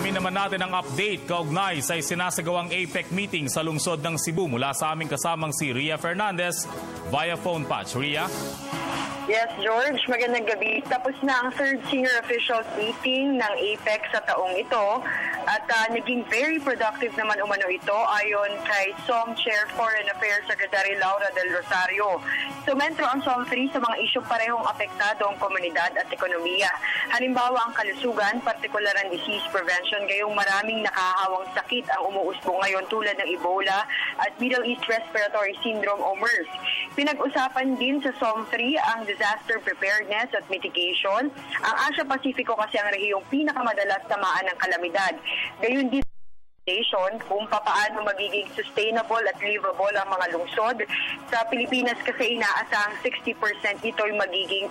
Alamin naman natin ang update kaugnay sa isinasagawang APEC meeting sa lungsod ng Cebu mula sa aming kasamang si Ria Fernandez via phone patch. Ria? Yes, George. Magandang gabi. Tapos na ang third senior officials meeting ng APEC sa taong ito at naging very productive naman umano ito ayon kay SOM Chair Foreign Affairs Secretary Laura Del Rosario. Sumentro ang SOM3 sa mga isyong parehong apektado ang komunidad at ekonomiya. Halimbawa ang kalusugan, partikular ang disease prevention, gayong maraming nakahawang sakit ang umuusbong ngayon tulad ng Ebola at Middle East Respiratory Syndrome o MERS. Pinag-usapan din sa SOM3 ang disaster preparedness at mitigation. Ang Asia Pacifico kasi ang rehiyong pinakamadalas tamaan ng kalamidad. Gayun din kung papaano magiging sustainable at livable ang mga lungsod. Sa Pilipinas kasi inaasahang 60% ito ay magiging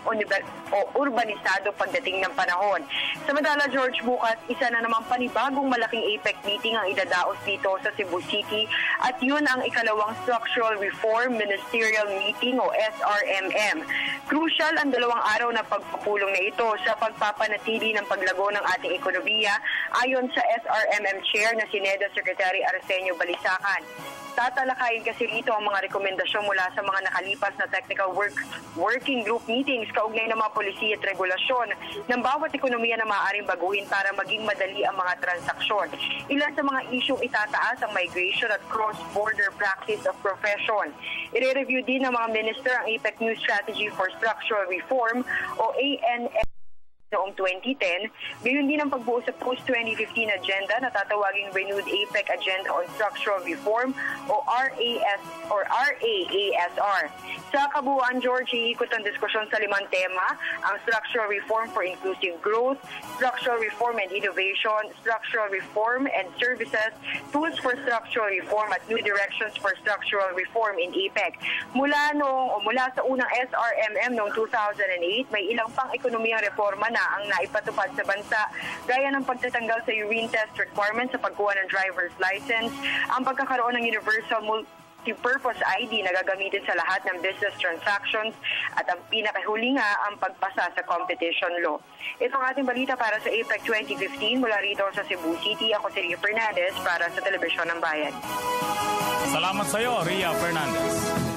urbanisado pagdating ng panahon. Samantala, George, bukas isa na namang panibagong malaking APEC meeting ang idadaos dito sa Cebu City at yun ang ikalawang Structural Reform Ministerial Meeting o SRMM. Crucial ang 2 araw na pagpupulong na ito sa pagpapanatili ng paglago ng ating ekonomiya ayon sa SRMM Chair na si NEDA Secretary Arsenio Balisacan. Tatalakayin kasi rito ang mga rekomendasyon mula sa mga nakalipas na technical working group meetings kaugnay ng mga polisiya at regulasyon ng bawat ekonomiya na maaaring baguhin para maging madali ang mga transaksyon. Ilan sa mga isyong itataas ang migration at cross-border practice of profession. I-review din ng mga minister ang APEC New Strategy for Structural Reform o ANS noong 2010, gayon din ang pagbuo sa post-2015 agenda na tatawaging Renewed APEC Agenda on Structural Reform o RAASR. Sa kabuuan, George, iikot ang diskusyon sa 5 tema, ang Structural Reform for Inclusive Growth, Structural Reform and Innovation, Structural Reform and Services, Tools for Structural Reform at New Directions for Structural Reform in APEC. Mula sa unang SRMM noong 2008, may ilang pang ekonomiyang reforma na ang naipatupad sa bansa, gaya ng pagtatanggal sa urine test requirement sa pagkuha ng driver's license, ang pagkakaroon ng universal multi-purpose ID na gagamitin sa lahat ng business transactions, at ang pinakahuli nga ang pagpasa sa competition law. Ito ang ating balita para sa APEC 2015 mula rito sa Cebu City. Ako si Ria Fernandez para sa Telebisyon ng Bayan. Salamat sa iyo, Ria Fernandez.